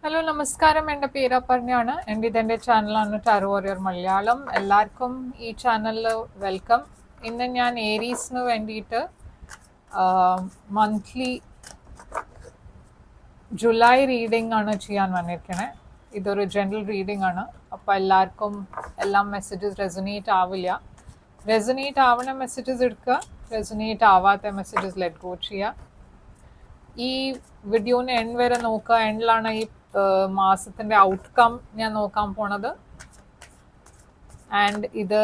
Hello നമസ്കാരം, എൻ്റെ പേര് അപർണയാണ്. ഇതെൻ്റെ ചാനലാണ് ടാരോ വാരിയർ മലയാളം. എല്ലാവർക്കും ഈ ചാനലിൽ വെൽക്കം. ഇന്ന് ഞാൻ ഏരീസിന് വേണ്ടിയിട്ട് മന്ത്ലി ജൂലൈ റീഡിംഗ് ആണ് ചെയ്യാൻ വന്നിരിക്കണേ. ഇതൊരു ജനറൽ റീഡിംഗ് ആണ്. അപ്പോൾ എല്ലാവർക്കും എല്ലാം മെസ്സേജസ് റെസൊനേറ്റ് ആവില്ല. റെസൊനേറ്റ് ആവണ മെസ്സേജസ് എടുക്കുക, റെസൊനേറ്റ് ആവാത്ത മെസ്സേജസ് ലെറ്റ് ഗോ ചെയ്യുക. ഈ വീഡിയോന് എൻഡ് വരെ നോക്കുക. എൻഡിലാണ് ഈ മാസത്തിൻ്റെ ഔട്ട്കം ഞാൻ നോക്കാൻ പോണത്. ആൻഡ് ഇത്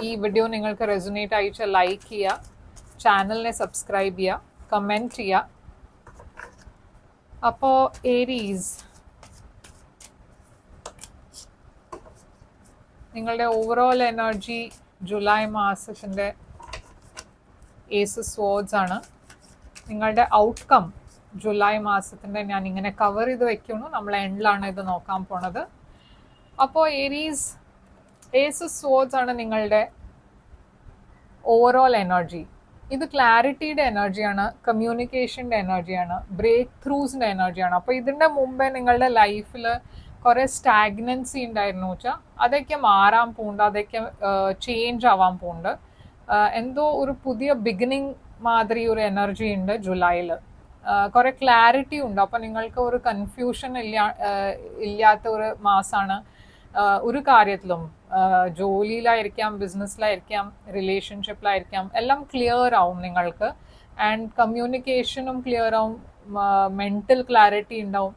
ഈ വീഡിയോ നിങ്ങൾക്ക് റെസൊനേറ്റ് അയച്ച ലൈക്ക് ചെയ്യുക, ചാനലിനെ സബ്സ്ക്രൈബ് ചെയ്യുക, കമൻറ്റ് ചെയ്യുക. അപ്പോൾ ഏരീസ്, നിങ്ങളുടെ ഓവറോൾ എനർജി ജൂലൈ മാസത്തിൻ്റെ ഏസ് സ്വോർഡ്സ് ആണ്. നിങ്ങളുടെ ഔട്ട്കം ജൂലൈ മാസത്തിൻ്റെ ഞാൻ ഇങ്ങനെ കവർ ചെയ്ത് വെക്കുന്നു. നമ്മൾ എൻഡിലാണ് ഇത് നോക്കാൻ പോണത്. അപ്പോൾ ഏരീസ്, ഏസ് സ്വോർഡ്സ് ആണ് നിങ്ങളുടെ ഓവറോൾ എനർജി. ഇത് ക്ലാരിറ്റിയുടെ എനർജിയാണ്, കമ്മ്യൂണിക്കേഷൻ്റെ എനർജിയാണ്, ബ്രേക്ക് ത്രൂസിൻ്റെ എനർജിയാണ്. അപ്പോൾ ഇതിൻ്റെ മുമ്പേ നിങ്ങളുടെ ലൈഫിൽ കുറേ സ്റ്റാഗ്നൻസി ഉണ്ടായിരുന്നു വെച്ചാൽ അതൊക്കെ മാറാൻ പോകുന്നുണ്ട്, അതൊക്കെ ചേഞ്ച് ആവാൻ പോകുന്നുണ്ട്. എന്തോ ഒരു പുതിയ ബിഗിനിങ് മാതിരി ഒരു എനർജി ഉണ്ട് ജൂലൈയിൽ. കുറേ ക്ലാരിറ്റി ഉണ്ട്. അപ്പോൾ നിങ്ങൾക്ക് ഒരു കൺഫ്യൂഷൻ ഇല്ലാത്ത ഒരു മാസമാണ്. ഒരു കാര്യത്തിലും ജോലിയിലായിരിക്കാം, ബിസിനസ്സിലായിരിക്കാം, റിലേഷൻഷിപ്പിലായിരിക്കാം, എല്ലാം ക്ലിയർ ആവും നിങ്ങൾക്ക്. ആൻഡ് കമ്മ്യൂണിക്കേഷനും ക്ലിയർ ആവും, മെൻ്റൽ ക്ലാരിറ്റി ഉണ്ടാവും.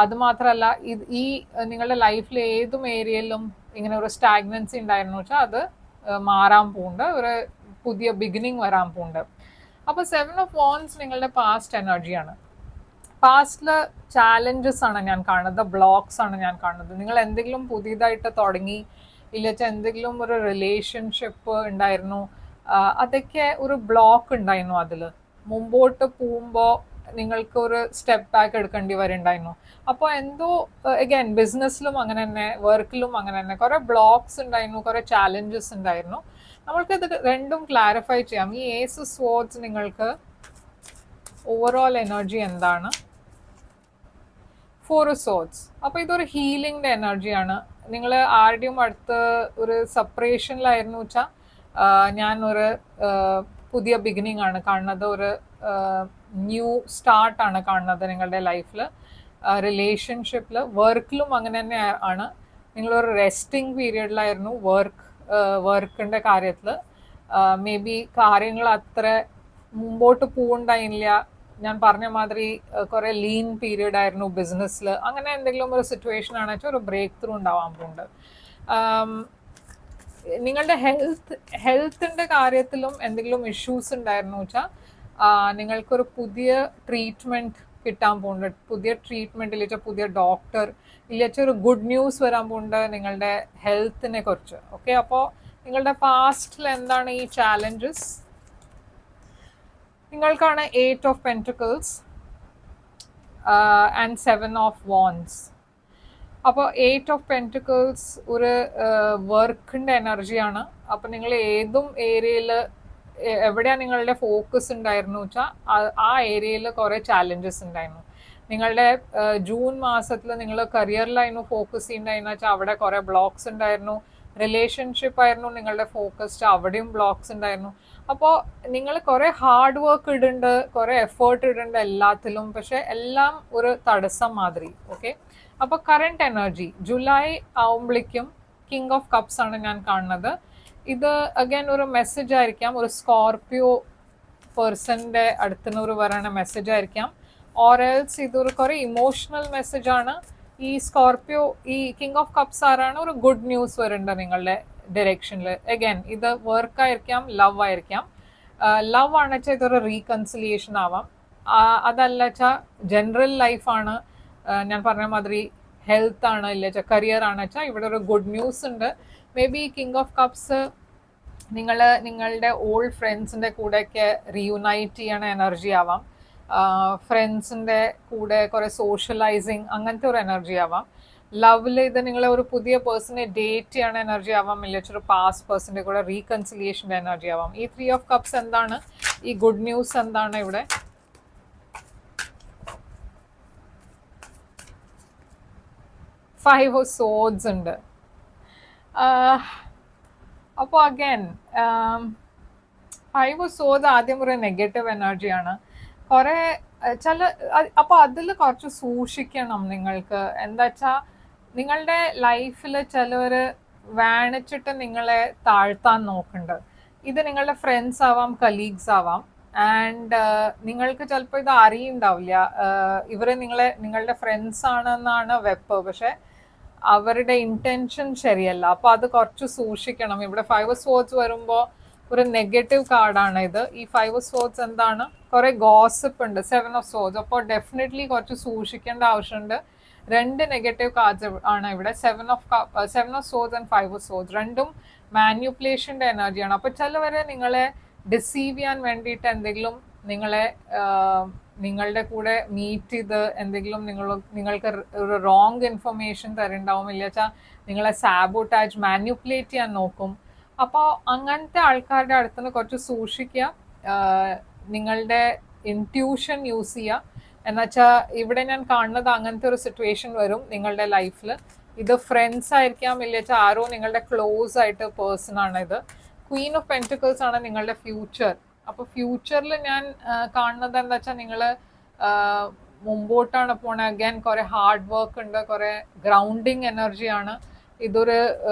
അതുമാത്രമല്ല, ഈ നിങ്ങളുടെ ലൈഫിൽ ഏതും ഏരിയയിലും ഇങ്ങനെ ഒരു സ്റ്റാഗ്നൻസി ഉണ്ടായിരുന്നു വെച്ചാൽ അത് മാറാൻ പോകുന്നുണ്ട്, ഒരു പുതിയ ബിഗിനിങ് വരാൻ പോകുന്നുണ്ട്. അപ്പോൾ 7 of Wands നിങ്ങളുടെ പാസ്റ്റ് എനർജിയാണ്. പാസ്റ്റിൽ ചാലഞ്ചസ് ആണ് ഞാൻ കാണുന്നത്, ബ്ലോക്സ് ആണ് ഞാൻ കാണുന്നത്. നിങ്ങൾ എന്തെങ്കിലും പുതിയതായിട്ട് തുടങ്ങി, ഇല്ലെങ്കിൽ എന്തെങ്കിലും ഒരു റിലേഷൻഷിപ്പ് ഉണ്ടായിരുന്നു, അതൊക്കെ ഒരു ബ്ലോക്ക് ഉണ്ടായിരുന്നു. അതിൽ മുമ്പോട്ട് പോകുമ്പോൾ നിങ്ങൾക്ക് ഒരു സ്റ്റെപ്പ് ബാക്ക് എടുക്കേണ്ടി വരുന്നുണ്ടായിരുന്നു. അപ്പോൾ എന്തോ അഗൈൻ ബിസിനസ്സിലും അങ്ങനെ തന്നെ, വർക്കിലും അങ്ങനെ തന്നെ കുറേ ബ്ലോക്സ് ഉണ്ടായിരുന്നു, കുറേ ചാലഞ്ചസ് ഉണ്ടായിരുന്നു. നമ്മൾക്കിത് രണ്ടും ക്ലാരിഫൈ ചെയ്യാം. ഈ ഏസ് സ്വോർഡ്സ് നിങ്ങൾക്ക് ഓവറോൾ എനർജി എന്താണ്? 4 of Swords. അപ്പോൾ ഇതൊരു ഹീലിംഗിൻ്റെ എനർജിയാണ്. നിങ്ങൾ ആരുടെയും അടുത്ത് ഒരു സെപ്പറേഷനിലായിരുന്നു വെച്ചാൽ ഞാനൊരു പുതിയ ബിഗിനിങ് ആണ് കാണുന്നത്, ഒരു ന്യൂ സ്റ്റാർട്ടാണ് കാണുന്നത് നിങ്ങളുടെ ലൈഫിൽ. റിലേഷൻഷിപ്പിൽ, വർക്കിലും അങ്ങനെ തന്നെ ആണ്. നിങ്ങളൊരു റെസ്റ്റിംഗ് പീരിയഡിലായിരുന്നു വർക്കിൻ്റെ കാര്യത്തിൽ. മേ ബി കാര്യങ്ങൾ അത്ര മുമ്പോട്ട് പോകണ്ടായില്ല. ഞാൻ പറഞ്ഞ മാതിരി കുറേ ലീൻ പീരീഡ് ആയിരുന്നു ബിസിനസ്സിൽ. അങ്ങനെ എന്തെങ്കിലും ഒരു സിറ്റുവേഷൻ ആണെന്ന് വെച്ചാൽ ഒരു ബ്രേക്ക് ത്രൂ ഉണ്ടാവാൻ പോകുന്നുണ്ട്. നിങ്ങളുടെ ഹെൽത്തിൻ്റെ കാര്യത്തിലും എന്തെങ്കിലും ഇഷ്യൂസ് ഉണ്ടായിരുന്നു വെച്ചാൽ നിങ്ങൾക്കൊരു പുതിയ ട്രീറ്റ്മെൻറ്റ് കിട്ടാൻ പോകുന്നുണ്ട്. പുതിയ ട്രീറ്റ്മെൻറ്റ് ഇല്ലെങ്കിൽ പുതിയ ഡോക്ടർ ഇല്ലെങ്കിൽ ഒരു ഗുഡ് ന്യൂസ് വരാൻ പോകുന്നുണ്ട് നിങ്ങളുടെ ഹെൽത്തിനെ കുറിച്ച്. ഓക്കെ, അപ്പോൾ നിങ്ങളുടെ പാസ്റ്റിൽ എന്താണ് ഈ ചാലഞ്ചസ്? നിങ്ങൾക്കാണ് 8 of Pentacles and 7 of Wands. അപ്പോൾ 8 of Pentacles ഒരു വർക്കിൻ്റെ എനർജിയാണ്. അപ്പോൾ നിങ്ങൾ ഏതും ഏരിയയിൽ എവിടെയാണ് നിങ്ങളുടെ ഫോക്കസ് ഉണ്ടായിരുന്നു വെച്ചാൽ ആ ഏരിയയിൽ കുറേ ചാലഞ്ചസ് ഉണ്ടായിരുന്നു. നിങ്ങളുടെ ജൂൺ മാസത്തിൽ നിങ്ങൾ കരിയറിലായിരുന്നു ഫോക്കസ് ചെയ്യുന്നുണ്ടായിരുന്നു വെച്ചാൽ അവിടെ കുറേ ബ്ലോക്സ് ഉണ്ടായിരുന്നു. റിലേഷൻഷിപ്പ് ആയിരുന്നു നിങ്ങളുടെ ഫോക്കസ്ഡ്, അവിടെയും ബ്ലോക്സ് ഉണ്ടായിരുന്നു. അപ്പോൾ നിങ്ങൾ കുറേ ഹാർഡ് വർക്ക് ഇടുന്നുണ്ട്, കുറേ എഫേർട്ട് ഇടുന്നുണ്ട് എല്ലാത്തിലും, പക്ഷെ എല്ലാം ഒരു തടസ്സം മാതിരി. ഓക്കെ, അപ്പോൾ കറണ്ട് എനർജി ജൂലൈ ആവുമ്പോഴേക്കും കിങ് ഓഫ് കപ്സ് ആണ് ഞാൻ കാണുന്നത്. ഇത് അഗൈൻ ഒരു മെസ്സേജ് ആയിരിക്കാം, ഒരു സ്കോർപ്പിയോ പേഴ്സൻ്റെ അടുത്തുനിന്ന് ഒരു പറയുന്ന മെസ്സേജ് ആയിരിക്കാം. ഓറൽസ് ഇതൊരു കുറേ ഇമോഷണൽ മെസ്സേജാണ്. ഈ സ്കോർപ്പിയോ, ഈ കിങ് ഓഫ് കപ്സ് ആരാണ്, ഒരു ഗുഡ് ന്യൂസ് വരുന്നുണ്ട് നിങ്ങളുടെ ഡയറക്ഷനിൽ. അഗൈൻ ഇത് വർക്ക് ആയിരിക്കാം, ലവ് ആയിരിക്കാം. ലവ് ആണെന്ന് വെച്ചാൽ ഇതൊരു റീകൺസിലിയേഷൻ ആവാം. അതല്ല വെച്ചാൽ ജനറൽ ലൈഫാണ്, ഞാൻ പറഞ്ഞ മാതിരി ഹെൽത്ത് ആണ്, ഇല്ല വെച്ചാൽ കരിയർ ആണ് വെച്ചാൽ ഇവിടെ ഒരു ഗുഡ് ന്യൂസ് ഉണ്ട്. May be king of cups നിങ്ങളുടെ ഓൾഡ് ഫ്രണ്ട്സിൻ്റെ കൂടെയൊക്കെ റീയുണൈറ്റ് ചെയ്യണ എനർജി ആവാം. ഫ്രണ്ട്സിൻ്റെ കൂടെ കുറേ സോഷ്യലൈസിങ് അങ്ങനത്തെ ഒരു എനർജി ആവാം. ലവിൽ ഇത് നിങ്ങൾ ഒരു പുതിയ പേഴ്സണെ ഡേറ്റ് ചെയ്യണ എനർജി ആവാം, ഇല്ലെങ്കിൽ ഒരു പാസ്റ്റ് പേഴ്സൻ്റെ കൂടെ റീകൺസിലിയേഷൻ്റെ എനർജി ആവാം. ഈ 3 of Cups എന്താണ്? ഈ ഗുഡ് ന്യൂസ് എന്താണ് ഇവിടെ? ഫൈവ് ഓഫ് സോഡ്സ് ഉണ്ട്. അപ്പോൾ അഗൈൻ ഫൈവ് ഓഫ് സോഡ്സ് ആദ്യം ഒരു നെഗറ്റീവ് എനർജിയാണ്. കുറെ ചില അപ്പോൾ അതിൽ കുറച്ച് സൂക്ഷിക്കണം നിങ്ങൾക്ക്. എന്താ വെച്ചാൽ നിങ്ങളുടെ ലൈഫിൽ ചിലവർ വേണിച്ചിട്ട് നിങ്ങളെ താഴ്ത്താൻ നോക്കുന്നുണ്ട്. ഇത് നിങ്ങളുടെ ഫ്രണ്ട്സ് ആവാം, കലീഗ്സ് ആവാം. ആൻഡ് നിങ്ങൾക്ക് ചിലപ്പോൾ ഇത് അറിയുണ്ടാവില്ല, ഇവര് നിങ്ങളുടെ ഫ്രണ്ട്സ് ആണെന്നാണ് വെപ്പ്, പക്ഷെ അവരുടെ ഇന്റൻഷൻ ശരിയല്ല. അപ്പൊ അത് കുറച്ച് സൂക്ഷിക്കണം. ഇവിടെ ഫൈവ് ഓഫ് സോഡ്സ് വരുമ്പോൾ ഒരു നെഗറ്റീവ് കാർഡാണ് ഇത്. ഈ ഫൈവ് ഓഫ് സോഡ്സ് എന്താണ്, കുറെ ഗോസിപ്പ് ഉണ്ട്. സെവൻ ഓഫ് സോഡ്സ്, അപ്പോൾ ഡെഫിനറ്റ്ലി കുറച്ച് സൂക്ഷിക്കേണ്ട ആവശ്യമുണ്ട്. രണ്ട് നെഗറ്റീവ് കാർഡ്സ് ആണ് ഇവിടെ, seven of swords and five of swords. രണ്ടും മാനിപ്പുലേഷന്റെ എനർജിയാണ്. അപ്പൊ ചിലവരെ നിങ്ങളെ ഡിസീവ് ചെയ്യാൻ വേണ്ടിയിട്ട് എന്തെങ്കിലും നിങ്ങളുടെ കൂടെ മീറ്റ് ചെയ്ത് എന്തെങ്കിലും നിങ്ങൾക്ക് ഒരു റോങ് ഇൻഫർമേഷൻ തരുന്നുണ്ടാവും, ഇല്ല വെച്ചാൽ നിങ്ങളെ സാബോട്ടാജ് മാനിപ്പുലേറ്റ് ചെയ്യാൻ നോക്കും. അപ്പോൾ അങ്ങനത്തെ ആൾക്കാരുടെ അടുത്തുനിന്ന് കുറച്ച് സൂക്ഷിക്കുക. നിങ്ങളുടെ ഇൻറ്റ്യൂഷൻ യൂസ് ചെയ്യുക. എന്നുവെച്ചാൽ ഇവിടെ ഞാൻ കാണുന്നത് അങ്ങനത്തെ ഒരു സിറ്റുവേഷൻ വരും നിങ്ങളുടെ ലൈഫിൽ. ഇത് ഫ്രണ്ട്സ് ആയിരിക്കാം, ഇല്ല വെച്ചാൽ ആരോ നിങ്ങളുടെ ക്ലോസ് ആയിട്ട് പേഴ്സൺ ആണ് ഇത്. ക്വീൻ ഓഫ് പെന്റിക്കിൾസ് ആണ് നിങ്ങളുടെ ഫ്യൂച്ചർ. അപ്പോൾ ഫ്യൂച്ചറിൽ ഞാൻ കാണുന്നത് എന്താ വെച്ചാൽ നിങ്ങൾ മുമ്പോട്ടാണ് പോണത്. അഗൈൻ കുറെ ഹാർഡ് വർക്ക് ഉണ്ട്, കുറെ ഗ്രൗണ്ടിങ് എനർജിയാണ്. ഇതൊരു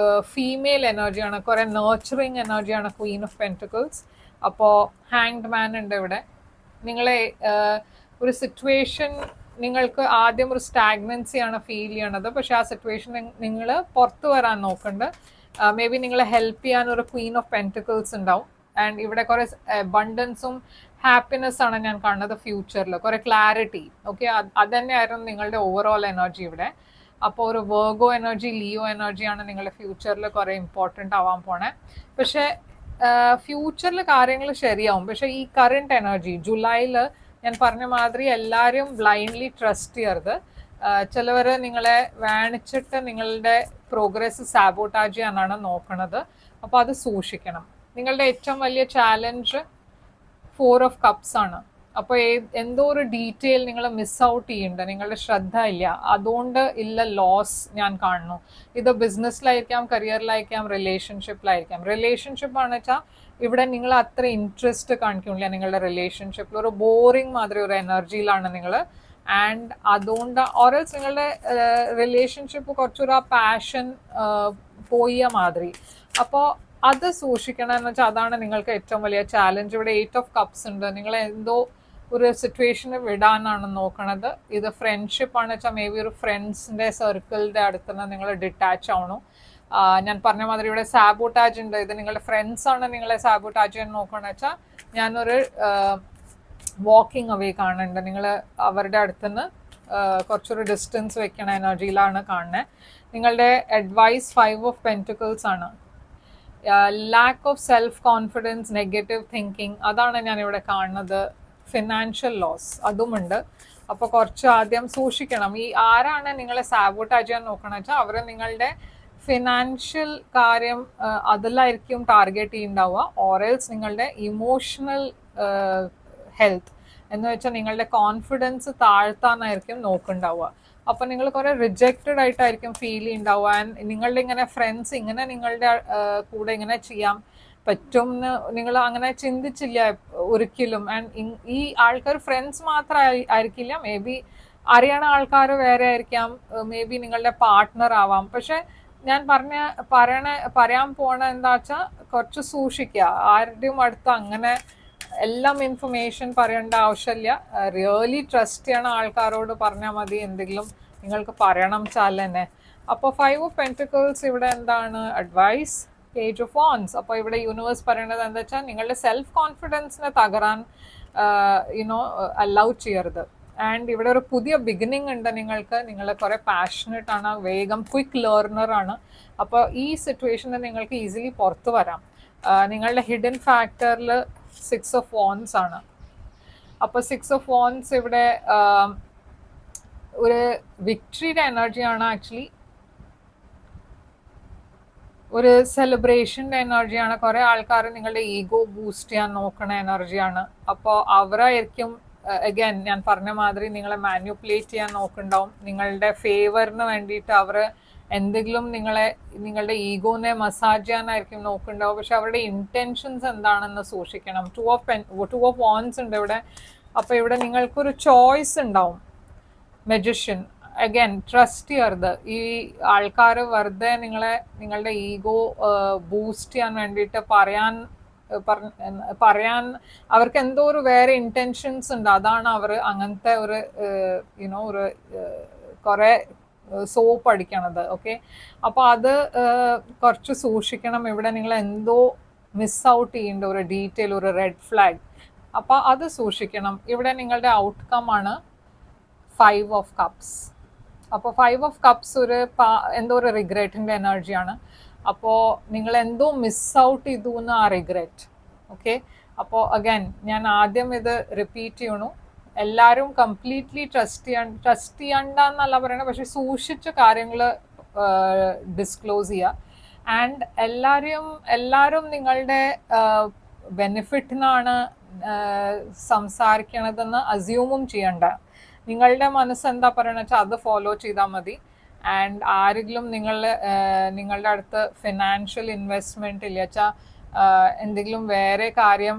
ഫീമെയിൽ എനർജിയാണ്, കുറെ നേർച്ചറിങ് എനർജിയാണ് ക്വീൻ ഓഫ് പെന്റിക്കിൾസ്. അപ്പോൾ ഹാങ്ഡ് മാൻ ഉണ്ട് ഇവിടെ. നിങ്ങളെ ഒരു സിറ്റുവേഷൻ നിങ്ങൾക്ക് ആദ്യം ഒരു സ്റ്റാഗ്നൻസിയാണ് ഫീൽ ചെയ്യണത്, പക്ഷെ ആ സിറ്റുവേഷൻ നിങ്ങൾ പുറത്തു വരാൻ നോക്കുന്നുണ്ട്. മേ ബി നിങ്ങളെ ഹെൽപ്പ് ചെയ്യാൻ ഒരു ക്വീൻ ഓഫ് പെന്റിക്കിൾസ് ഉണ്ടാവും. ആൻഡ് ഇവിടെ കുറെ അബണ്ടൻസും ഹാപ്പിനെസ് ആണ് ഞാൻ കാണുന്നത് ഫ്യൂച്ചറിൽ, കുറെ ക്ലാരിറ്റി. ഓക്കെ, അത് തന്നെയായിരുന്നു നിങ്ങളുടെ ഓവറോൾ എനർജി ഇവിടെ. അപ്പോൾ ഒരു വെർഗോ എനർജി, ലിയോ എനർജിയാണ് നിങ്ങളുടെ ഫ്യൂച്ചറിൽ കുറെ ഇമ്പോർട്ടൻ്റ് ആവാൻ പോണേ. പക്ഷെ ഫ്യൂച്ചറിൽ കാര്യങ്ങൾ ശരിയാവും. പക്ഷെ ഈ കറണ്ട് എനർജി ജൂലൈയിൽ ഞാൻ പറഞ്ഞ മാതിരി എല്ലാവരും ബ്ലൈൻഡ്ലി ട്രസ്റ്റ് ചെയ്യരുത്. ചിലവർ നിങ്ങളെ വേണിച്ചിട്ട് നിങ്ങളുടെ പ്രോഗ്രസ് സാബോട്ടാജ് ചെയ്യാനാണ് നോക്കുന്നത്. അപ്പോൾ അത് സൂക്ഷിക്കണം. നിങ്ങളുടെ ഏറ്റവും വലിയ ചാലഞ്ച് ഫോർ ഓഫ് കപ്സ് ആണ്. അപ്പോൾ എന്തോ ഒരു ഡീറ്റെയിൽ നിങ്ങൾ മിസ് ഔട്ട് ചെയ്യുന്നുണ്ട്, നിങ്ങളുടെ ശ്രദ്ധ ഇല്ല, അതുകൊണ്ട് ഇല്ല ലോസ് ഞാൻ കാണുന്നു. ഇത് ബിസിനസ്സിലായിരിക്കാം, കരിയറിലായിരിക്കാം, റിലേഷൻഷിപ്പിലായിരിക്കാം. റിലേഷൻഷിപ്പ് ആണെന്ന് വെച്ചാൽ ഇവിടെ നിങ്ങൾ അത്ര ഇൻട്രസ്റ്റ് കാണിക്കുന്നില്ല നിങ്ങളുടെ റിലേഷൻഷിപ്പിൽ. ഒരു ബോറിങ് മാതിരി ഒരു എനർജിയിലാണ് നിങ്ങൾ. ആൻഡ് അതുകൊണ്ട് ഓരൽസ് നിങ്ങളുടെ റിലേഷൻഷിപ്പ് കുറച്ചൊരു ആ പാഷൻ പോയ മാതിരി. അപ്പോൾ അത് സൂക്ഷിക്കണം. എന്ന് വെച്ചാൽ അതാണ് നിങ്ങൾക്ക് ഏറ്റവും വലിയ ചാലഞ്ച്. ഇവിടെ 8 ഓഫ് കപ്സ് ഉണ്ട്. നിങ്ങൾ എന്തോ ഒരു സിറ്റുവേഷന് വിടാനാണ് നോക്കണത്. ഇത് ഫ്രണ്ട്ഷിപ്പ് ആണ് വെച്ചാൽ മേ ബി ഒരു ഫ്രണ്ട്സിന്റെ സർക്കിളിന്റെ അടുത്തുനിന്ന് നിങ്ങൾ ഡിറ്റാച്ച് ആവണു. ഞാൻ പറഞ്ഞ മാതിരി ഇവിടെ സാബോട്ടാജ് ഉണ്ട്. ഇത് നിങ്ങളുടെ ഫ്രണ്ട്സ് ആണ് നിങ്ങളെ സാബോട്ടാജ് ചെയ്യാൻ നോക്കണമെന്ന് വെച്ചാൽ ഞാനൊരു വാക്കിംഗ് അവേ കാണുന്നുണ്ട്. നിങ്ങൾ അവരുടെ അടുത്തുനിന്ന് കുറച്ചൊരു ഡിസ്റ്റൻസ് വെക്കണ എനർജിയിലാണ് കാണുന്നത്. നിങ്ങളുടെ അഡ്വൈസ് 5 ഓഫ് പെന്റിക്കിൾസ് ആണ്. Lack of self confidence, negative thinking, അതാണ് ഞാനിവിടെ കാണുന്നത്. ഫിനാൻഷ്യൽ ലോസ് അതുമുണ്ട്. അപ്പോൾ കുറച്ച് ആദ്യം സൂക്ഷിക്കണം. ഈ ആരാണ് നിങ്ങളെ സാബോട്ടാജ് ചെയ്യാൻ നോക്കണമെന്ന് വെച്ചാൽ അവർ നിങ്ങളുടെ ഫിനാൻഷ്യൽ കാര്യം അതിലായിരിക്കും ടാർഗറ്റ് ചെയ്യുന്നുണ്ടാവുക. ഓറൽസ് നിങ്ങളുടെ ഇമോഷണൽ ഹെൽത്ത് എന്ന് വെച്ചാൽ നിങ്ങളുടെ കോൺഫിഡൻസ് താഴ്ത്താനായിരിക്കും നോക്കുന്നുണ്ടാവുക. അപ്പം നിങ്ങൾ കുറെ റിജക്റ്റഡ് ആയിട്ടായിരിക്കും ഫീൽ ചെയ്യുന്നുണ്ടാവുക. ആൻഡ് നിങ്ങളുടെ ഇങ്ങനെ ഫ്രണ്ട്സ് ഇങ്ങനെ നിങ്ങളുടെ കൂടെ ഇങ്ങനെ ചെയ്യാൻ പറ്റും എന്ന് നിങ്ങൾ അങ്ങനെ ചിന്തിച്ചില്ല ഒരിക്കലും. ആൻഡ് ഈ ആൾക്കാർ ഫ്രണ്ട്സ് മാത്രം ആയിരിക്കില്ല, മേ ബി അറിയണ ആൾക്കാർ വേറെ ആയിരിക്കാം, മേ ബി നിങ്ങളുടെ പാർട്ട്ണർ ആവാം. പക്ഷെ ഞാൻ പറയാൻ പോണ എന്താ വെച്ചാൽ കുറച്ച് സൂക്ഷിക്കുക. ആരുടെയും അടുത്ത് അങ്ങനെ എല്ലാം ഇൻഫർമേഷൻ പറയേണ്ട ആവശ്യമില്ല. റിയലി ട്രസ്റ്റ് ചെയ്യണ ആൾക്കാരോട് പറഞ്ഞാൽ മതി എന്തെങ്കിലും നിങ്ങൾക്ക് പറയണം വെച്ചാൽ തന്നെ. അപ്പോൾ 5 ഓഫ് പെന്റിക്കിൾസ് ഇവിടെ എന്താണ് അഡ്വൈസ്, പേജ് ഓഫ് വാൻഡ്സ്. അപ്പോൾ ഇവിടെ യൂണിവേഴ്സ് പറയണത് എന്താ വെച്ചാൽ നിങ്ങളുടെ സെൽഫ് കോൺഫിഡൻസിനെ തകരാൻ അലൗ ചെയ്യരുത്. ആൻഡ് ഇവിടെ ഒരു പുതിയ ബിഗിനിങ് ഉണ്ട് നിങ്ങൾക്ക്. നിങ്ങൾ കുറെ പാഷനറ്റ് ആണ്, വേഗം ക്വിക്ക് ലേർണർ ആണ്. അപ്പോൾ ഈ സിറ്റുവേഷനിൽ നിങ്ങൾക്ക് ഈസിലി പുറത്തു വരാം. നിങ്ങളുടെ ഹിഡൻ ഫാക്ടറിൽ 6 ഓഫ് വാൻഡ്സ് ആണ്. അപ്പോൾ 6 ഓഫ് വാൻഡ്സ് ഇവിടെ ഒരു വിക്ടറിയുടെ എനർജിയാണ്. ആക്ച്വലി ഒരു സെലിബ്രേഷൻ്റെ എനർജിയാണ്. കുറെ ആൾക്കാർ നിങ്ങളുടെ ഈഗോ ബൂസ്റ്റ് ചെയ്യാൻ നോക്കണ എനർജിയാണ്. അപ്പോൾ അവരായിരിക്കും അഗൈൻ ഞാൻ പറഞ്ഞ മാതിരി നിങ്ങളെ മാനിപ്പുലേറ്റ് ചെയ്യാൻ നോക്കുന്നുണ്ടാവും. നിങ്ങളുടെ ഫേവറിന് വേണ്ടിയിട്ട് അവർ എന്തെങ്കിലും നിങ്ങളുടെ ഈഗോനെ മസാജ് ചെയ്യാനായിരിക്കും നോക്കുന്നുണ്ടാവും. പക്ഷെ അവരുടെ ഇന്റൻഷൻസ് എന്താണെന്ന് സൂക്ഷിക്കണം. ടു ഓഫ് വാൻസ് ഉണ്ട് ഇവിടെ. അപ്പോൾ ഇവിടെ നിങ്ങൾക്കൊരു ചോയ്സ് ഉണ്ടാവും. മെജിഷ്യൻ അഗൈൻ ട്രസ്റ്റ് ചെയ്യരുത്. ഈ ആൾക്കാർ വെറുതെ നിങ്ങളുടെ ഈഗോ ബൂസ്റ്റ് ചെയ്യാൻ വേണ്ടിയിട്ട് പറയാൻ അവർക്ക് എന്തോ ഒരു വേറെ ഇന്റൻഷൻസ് ഉണ്ട്. അതാണ് അവർ അങ്ങനത്തെ ഒരു ഒരു കുറെ സോപ്പ് അടിക്കണത്. ഓക്കെ, അപ്പോൾ അത് കുറച്ച് സൂക്ഷിക്കണം. ഇവിടെ നിങ്ങൾ എന്തോ മിസ് ഔട്ട് ചെയ്യേണ്ട ഒരു ഡീറ്റെയിൽ, ഒരു റെഡ് ഫ്ലാഗ്. അപ്പോൾ അത് സൂക്ഷിക്കണം. ഇവിടെ നിങ്ങളുടെ ഔട്ട്കം ആണ് 5 ഓഫ് കപ്സ്. അപ്പോൾ 5 ഓഫ് കപ്സ് എന്തോ ഒരു റിഗ്രറ്റിൻ്റെ എനർജിയാണ്. അപ്പോൾ നിങ്ങൾ എന്തോ മിസ് ഔട്ട് ചെയ്തു എന്ന് ആ റിഗ്രറ്റ്. ഓക്കെ, അപ്പോൾ അഗൈൻ ഞാൻ ആദ്യം ഇത് റിപ്പീറ്റ് ചെയ്യണു. എല്ലാവരും കംപ്ലീറ്റ്ലി ട്രസ്റ്റ് ചെയ്യണ്ടെന്നല്ല പറയണത്, പക്ഷെ സൂക്ഷിച്ച കാര്യങ്ങൾ ഡിസ്ക്ലോസ് ചെയ്യുക. ആൻഡ് എല്ലാവരും നിങ്ങളുടെ ബെനിഫിറ്റിനാണ് സംസാരിക്കണതെന്ന് അസ്യൂമും ചെയ്യണ്ട. നിങ്ങളുടെ മനസ്സ് എന്താ പറയണ വെച്ചാൽ അത് ഫോളോ ചെയ്താൽ മതി. ആൻഡ് ആരെങ്കിലും നിങ്ങളുടെ അടുത്ത് ഫിനാൻഷ്യൽ ഇൻവെസ്റ്റ്മെൻറ്റ് ഇല്ല വെച്ചാൽ എന്തെങ്കിലും വേറെ കാര്യം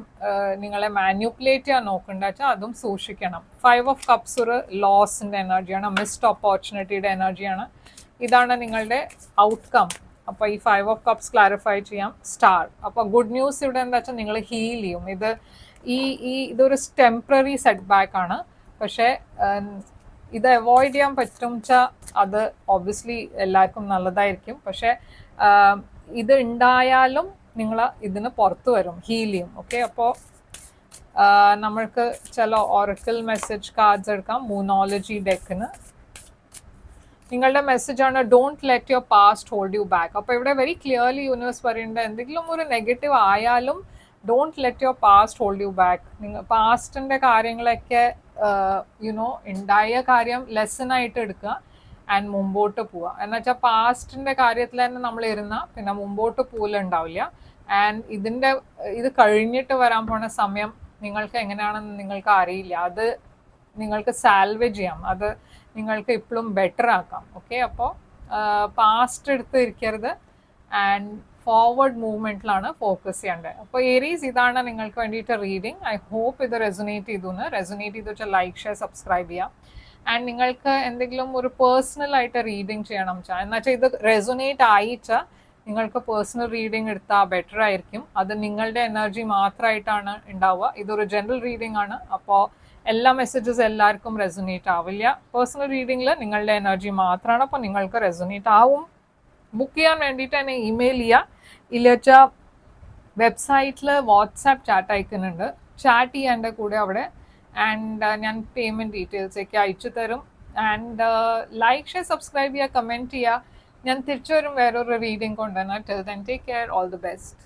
നിങ്ങളെ മാനിപ്പുലേറ്റ് ചെയ്യാൻ നോക്കണ്ട വെച്ചാൽ അതും സൂക്ഷിക്കണം. 5 ഓഫ് കപ്സ് ഒരു ലോസിൻ്റെ എനർജിയാണ്, മിസ്ഡ് ഓപ്പർച്യൂണിറ്റിയുടെ എനർജിയാണ്. ഇതാണ് നിങ്ങളുടെ ഔട്ട്കം. അപ്പോൾ ഈ 5 ഓഫ് കപ്സ് ക്ലാരിഫൈ ചെയ്യാം. സ്റ്റാർ. അപ്പോൾ ഗുഡ് ന്യൂസ് ഇവിടെ എന്താ വെച്ചാൽ നിങ്ങൾ ഹീൽ ചെയ്യും. ഇതൊരു ടെമ്പററി സെറ്റ് ബാക്ക് ആണ്. പക്ഷേ ഇത് അവോയ്ഡ് ചെയ്യാൻ പറ്റും വെച്ചാൽ അത് ഒബ്വിയസ്ലി എല്ലാവർക്കും നല്ലതായിരിക്കും. പക്ഷേ ഇത് ഉണ്ടായാലും നിങ്ങൾ ഇതിന് പുറത്ത് വരും, ഹീൽ ചെയ്യും. ഓക്കെ, അപ്പോൾ നമ്മൾക്ക് ചില ഓറക്കിൾ മെസ്സേജ് കാർഡ്സ് എടുക്കാം. മൂനോളജി ഡെക്കിന് നിങ്ങളുടെ മെസ്സേജാണ് don't let your past hold you back. അപ്പോൾ ഇവിടെ വെരി ക്ലിയർലി യൂണിവേഴ്സ് പറയുന്നുണ്ട്, എന്തെങ്കിലും ഒരു നെഗറ്റീവ് ആയാലും don't let your past hold you back. നിങ്ങൾ പാസ്റ്റിൻ്റെ കാര്യങ്ങളൊക്കെ ഉണ്ടായ കാര്യം ലെസൺ ആയിട്ട് എടുക്കുക ആൻഡ് മുമ്പോട്ട് പോവുക. എന്നുവെച്ചാൽ പാസ്റ്റിൻ്റെ കാര്യത്തിൽ തന്നെ നമ്മൾ ഇരുന്നാൽ പിന്നെ മുമ്പോട്ട് പോലുണ്ടാവില്ല. ആൻഡ് ഇത് കഴിഞ്ഞിട്ട് വരാൻ പോണ സമയം നിങ്ങൾക്ക് എങ്ങനെയാണെന്ന് നിങ്ങൾക്ക് അറിയില്ല. അത് നിങ്ങൾക്ക് സാൽവേജ് ചെയ്യാം, അത് നിങ്ങൾക്ക് ഇപ്പോഴും ബെറ്റർ ആക്കാം. ഓക്കെ, അപ്പോൾ പാസ്റ്റ് എടുത്ത് ഇരിക്കരുത് ആൻഡ് ഫോർവേഡ് മൂവ്മെൻറ്റിലാണ് ഫോക്കസ് ചെയ്യേണ്ടത്. അപ്പോൾ ഏരീസ്, ഇതാണ് നിങ്ങൾക്ക് വേണ്ടിയിട്ട് റീഡിങ്. ഐ ഹോപ്പ് ഇത് റെസൊനേറ്റ് ചെയ്ത് വെച്ചാൽ ലൈക്ക്, ഷെയർ, സബ്സ്ക്രൈബ് ചെയ്യാം. ആൻഡ് നിങ്ങൾക്ക് എന്തെങ്കിലും ഒരു പേഴ്സണൽ ആയിട്ട് റീഡിങ് ചെയ്യണം വെച്ചാൽ, എന്നുവെച്ചാൽ ഇത് റെസൊനേറ്റ് ആയിച്ചാൽ നിങ്ങൾക്ക് പേഴ്സണൽ റീഡിങ് എടുത്താൽ ബെറ്റർ ആയിരിക്കും. അത് നിങ്ങളുടെ എനർജി മാത്രമായിട്ടാണ് ഉണ്ടാവുക. ഇതൊരു ജനറൽ റീഡിംഗ് ആണ്. അപ്പോൾ എല്ലാ മെസ്സേജസ് എല്ലാവർക്കും റെസൊനേറ്റ് ആവില്ല. പേഴ്സണൽ റീഡിങ്ങിൽ നിങ്ങളുടെ എനർജി മാത്രമാണ്. അപ്പോൾ നിങ്ങൾക്ക് റെസൊനേറ്റ് ആവും. ബുക്ക് ചെയ്യാൻ വേണ്ടിയിട്ട് എന്നെ ഇമെയിൽ ചെയ്യുക. ഇല്ല വെച്ചാൽ വെബ്സൈറ്റിൽ വാട്സാപ്പ് ചാറ്റ് അയക്കുന്നുണ്ട്, ചാറ്റ് ചെയ്യേണ്ട കൂടെ അവിടെ. ആൻഡ് ഞാൻ പേയ്മെൻറ്റ് ഡീറ്റെയിൽസൊക്കെ അയച്ചു തരും. ആൻഡ് ലൈക്ക്, ഷെയർ, സബ്സ്ക്രൈബ് ചെയ്യുക, കമൻറ്റ് ചെയ്യുക. ഞാൻ തിരിച്ചു വരും വേറൊരു റീഡിംഗ് കൊണ്ടുവന്നാൽ. Till then take care, all the best.